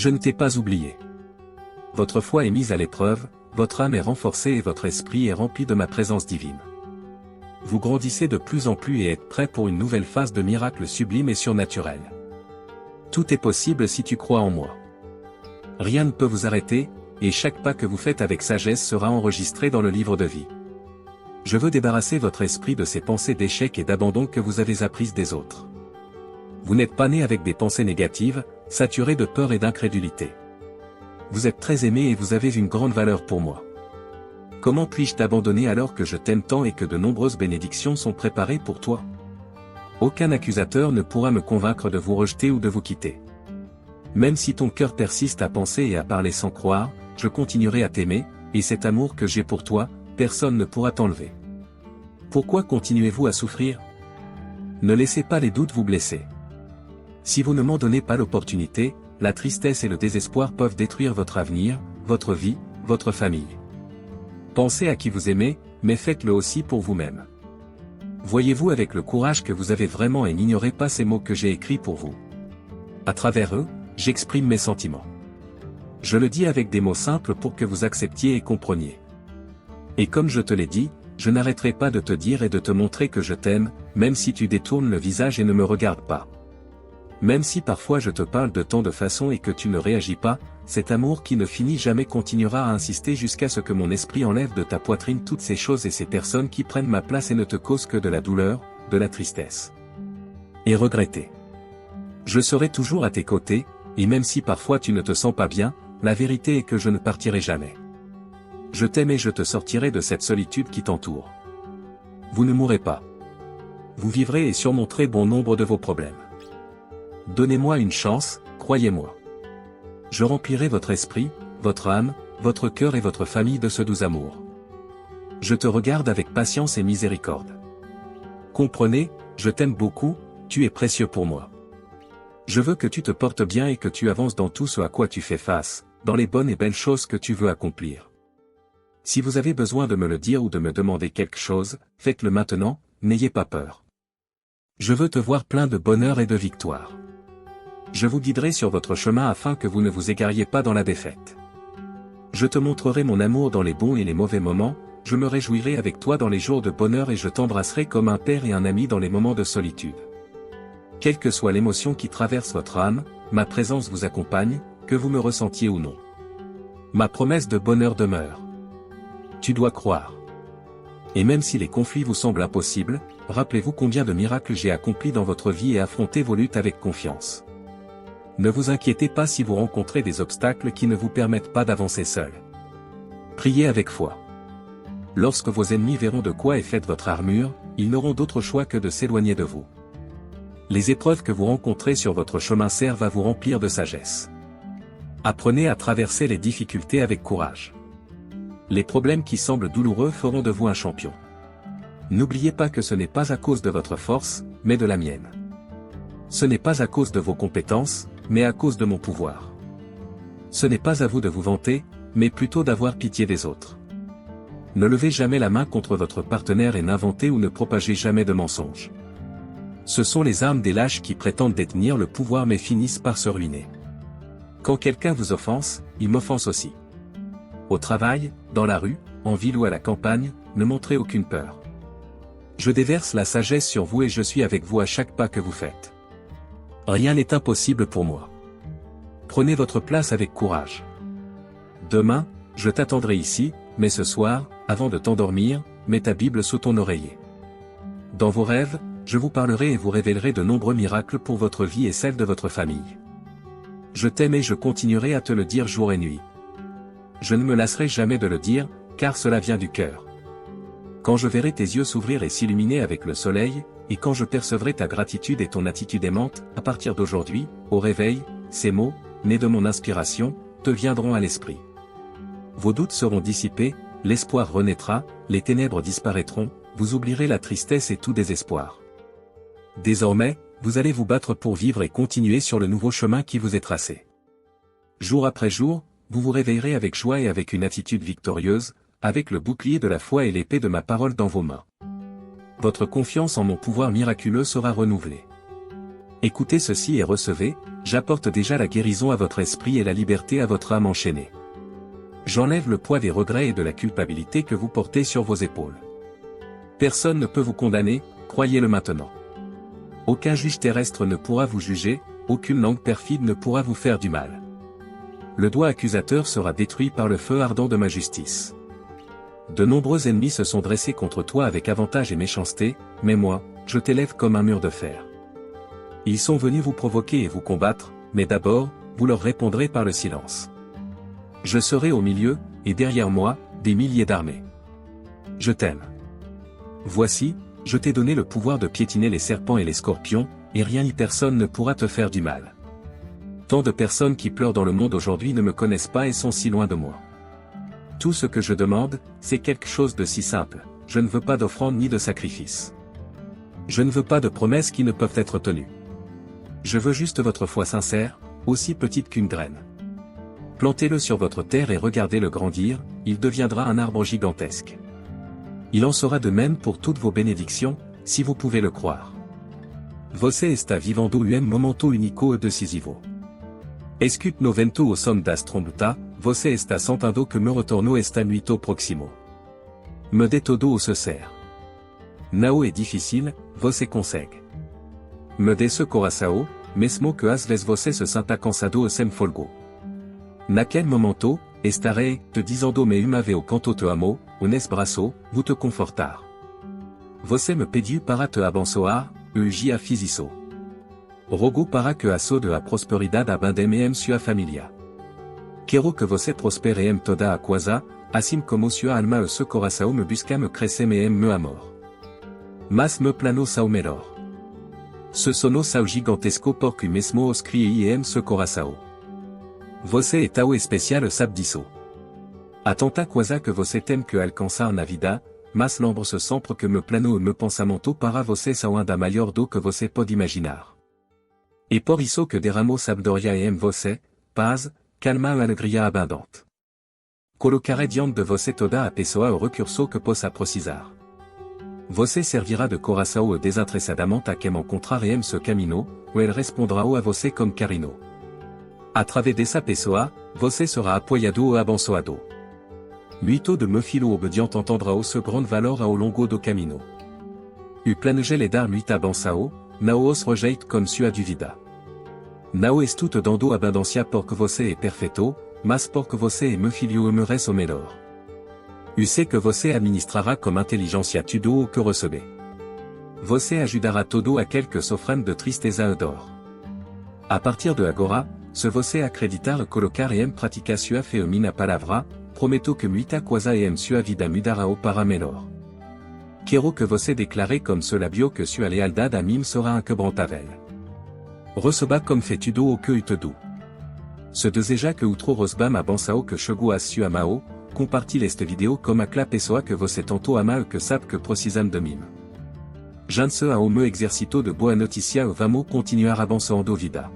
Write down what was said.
Je ne t'ai pas oublié. Votre foi est mise à l'épreuve, votre âme est renforcée et votre esprit est rempli de ma présence divine. Vous grandissez de plus en plus et êtes prêts pour une nouvelle phase de miracles sublimes et surnaturels. Tout est possible si tu crois en moi. Rien ne peut vous arrêter, et chaque pas que vous faites avec sagesse sera enregistré dans le livre de vie. Je veux débarrasser votre esprit de ces pensées d'échec et d'abandon que vous avez apprises des autres. Vous n'êtes pas né avec des pensées négatives, saturées de peur et d'incrédulité. Vous êtes très aimé et vous avez une grande valeur pour moi. Comment puis-je t'abandonner alors que je t'aime tant et que de nombreuses bénédictions sont préparées pour toi? Aucun accusateur ne pourra me convaincre de vous rejeter ou de vous quitter. Même si ton cœur persiste à penser et à parler sans croire, je continuerai à t'aimer, et cet amour que j'ai pour toi, personne ne pourra t'enlever. Pourquoi continuez-vous à souffrir? Ne laissez pas les doutes vous blesser. Si vous ne m'en donnez pas l'opportunité, la tristesse et le désespoir peuvent détruire votre avenir, votre vie, votre famille. Pensez à qui vous aimez, mais faites-le aussi pour vous-même. Voyez-vous avec le courage que vous avez vraiment et n'ignorez pas ces mots que j'ai écrits pour vous. À travers eux, j'exprime mes sentiments. Je le dis avec des mots simples pour que vous acceptiez et compreniez. Et comme je te l'ai dit, je n'arrêterai pas de te dire et de te montrer que je t'aime, même si tu détournes le visage et ne me regardes pas. Même si parfois je te parle de tant de façons et que tu ne réagis pas, cet amour qui ne finit jamais continuera à insister jusqu'à ce que mon esprit enlève de ta poitrine toutes ces choses et ces personnes qui prennent ma place et ne te causent que de la douleur, de la tristesse. Et regretter. Je serai toujours à tes côtés, et même si parfois tu ne te sens pas bien, la vérité est que je ne partirai jamais. Je t'aime et je te sortirai de cette solitude qui t'entoure. Vous ne mourrez pas. Vous vivrez et surmonterez bon nombre de vos problèmes. Donnez-moi une chance, croyez-moi. Je remplirai votre esprit, votre âme, votre cœur et votre famille de ce doux amour. Je te regarde avec patience et miséricorde. Comprenez, je t'aime beaucoup, tu es précieux pour moi. Je veux que tu te portes bien et que tu avances dans tout ce à quoi tu fais face, dans les bonnes et belles choses que tu veux accomplir. Si vous avez besoin de me le dire ou de me demander quelque chose, faites-le maintenant, n'ayez pas peur. Je veux te voir plein de bonheur et de victoire. Je vous guiderai sur votre chemin afin que vous ne vous égariez pas dans la défaite. Je te montrerai mon amour dans les bons et les mauvais moments, je me réjouirai avec toi dans les jours de bonheur et je t'embrasserai comme un père et un ami dans les moments de solitude. Quelle que soit l'émotion qui traverse votre âme, ma présence vous accompagne, que vous me ressentiez ou non. Ma promesse de bonheur demeure. Tu dois croire. Et même si les conflits vous semblent impossibles, rappelez-vous combien de miracles j'ai accomplis dans votre vie et affrontez vos luttes avec confiance. Ne vous inquiétez pas si vous rencontrez des obstacles qui ne vous permettent pas d'avancer seul. Priez avec foi. Lorsque vos ennemis verront de quoi est faite votre armure, ils n'auront d'autre choix que de s'éloigner de vous. Les épreuves que vous rencontrez sur votre chemin servent à vous remplir de sagesse. Apprenez à traverser les difficultés avec courage. Les problèmes qui semblent douloureux feront de vous un champion. N'oubliez pas que ce n'est pas à cause de votre force, mais de la mienne. Ce n'est pas à cause de vos compétences, mais à cause de mon pouvoir. Ce n'est pas à vous de vous vanter, mais plutôt d'avoir pitié des autres. Ne levez jamais la main contre votre partenaire et n'inventez ou ne propagez jamais de mensonges. Ce sont les armes des lâches qui prétendent détenir le pouvoir mais finissent par se ruiner. Quand quelqu'un vous offense, il m'offense aussi. Au travail, dans la rue, en ville ou à la campagne, ne montrez aucune peur. Je déverse la sagesse sur vous et je suis avec vous à chaque pas que vous faites. Rien n'est impossible pour moi. Prenez votre place avec courage. Demain, je t'attendrai ici, mais ce soir, avant de t'endormir, mets ta Bible sous ton oreiller. Dans vos rêves, je vous parlerai et vous révélerai de nombreux miracles pour votre vie et celle de votre famille. Je t'aime et je continuerai à te le dire jour et nuit. Je ne me lasserai jamais de le dire, car cela vient du cœur. Quand je verrai tes yeux s'ouvrir et s'illuminer avec le soleil, et quand je percevrai ta gratitude et ton attitude aimante, à partir d'aujourd'hui, au réveil, ces mots, nés de mon inspiration, te viendront à l'esprit. Vos doutes seront dissipés, l'espoir renaîtra, les ténèbres disparaîtront, vous oublierez la tristesse et tout désespoir. Désormais, vous allez vous battre pour vivre et continuer sur le nouveau chemin qui vous est tracé. Jour après jour, vous vous réveillerez avec joie et avec une attitude victorieuse, avec le bouclier de la foi et l'épée de ma parole dans vos mains. Votre confiance en mon pouvoir miraculeux sera renouvelée. Écoutez ceci et recevez, j'apporte déjà la guérison à votre esprit et la liberté à votre âme enchaînée. J'enlève le poids des regrets et de la culpabilité que vous portez sur vos épaules. Personne ne peut vous condamner, croyez-le maintenant. Aucun juge terrestre ne pourra vous juger, aucune langue perfide ne pourra vous faire du mal. Le doigt accusateur sera détruit par le feu ardent de ma justice. De nombreux ennemis se sont dressés contre toi avec avantage et méchanceté, mais moi, je t'élève comme un mur de fer. Ils sont venus vous provoquer et vous combattre, mais d'abord, vous leur répondrez par le silence. Je serai au milieu, et derrière moi, des milliers d'armées. Je t'aime. Voici, je t'ai donné le pouvoir de piétiner les serpents et les scorpions, et rien ni personne ne pourra te faire du mal. Tant de personnes qui pleurent dans le monde aujourd'hui ne me connaissent pas et sont si loin de moi. Tout ce que je demande, c'est quelque chose de si simple, je ne veux pas d'offrande ni de sacrifice. Je ne veux pas de promesses qui ne peuvent être tenues. Je veux juste votre foi sincère, aussi petite qu'une graine. Plantez-le sur votre terre et regardez-le grandir, il deviendra un arbre gigantesque. Il en sera de même pour toutes vos bénédictions, si vous pouvez le croire. Você está vivendo momento unico e decisivo. Escut no vento o som das trombuta, você está sentando que me retorno esta nuito proximo. Me dê todo o se ser. Nao é difficile, você consegue. Me dê ce coração, mesmo que às vezes você se sinta cansado e sem folgo. Naquele momento, estarei, te dizendo me uma vez o quanto te amo, unes braço, vous te confortar. Você me pediu para te abençoar, a fisiço. Rogo para que a so de a prosperidade abandem em sua família. Quero que você prospere em toda a coisa, assim como sua alma e seu coração me busca me crescem em meu amor. Mas me plano sao melhor. Ce sono sao gigantesco porque mesmo os criei em seu coração. Você é tão especial sabe disso. A tanta coisa que você tem que alcançar na vida, mas lembre-se sempre que meu plano e meu pensamento para você são ainda maior do que você pode imaginar. E por isso que derramo sabedoria em você, paz, calma e alegria abundante. Colocaré diante de você toda a pessoa o recurso que possa precisar. Você servirá de coração e desinteressadamente a quem encontrar em seu caminho, ou ele responderá a você como carinho. Através dessa pessoa, você será apoiado e abençoado. Muito de meu filho obediente entendrá o seu grande valor ao longo do caminho. O planejei lhe dar muito abençoado, não os rejeite como sua dúvida. Não estou te dando abundância porque você é perfeito, mas porque você é meu filho e merece o melhor. Eu sei que você administrará com inteligência tudo o que receber. Você ajudará todo aquele que sofre de tristeza e dor. A partir de agora, se você acreditar e colocar em prática sua fé e minha palavra, prometo que muita coisa em sua vida mudará para melhor. Quero que você declare comme ce labio que sua lealdade a mim será inquebrantável. Receba comme fait tudo o que eu te dou. Se deseja que outro receba a benção que chegou a sua mão, compartilhe esta video como aquela pessoa que você tanto ama e que sabe que precisam de mim. Janse ao meu exercito de boa notícia e vamos continuar avançando vida.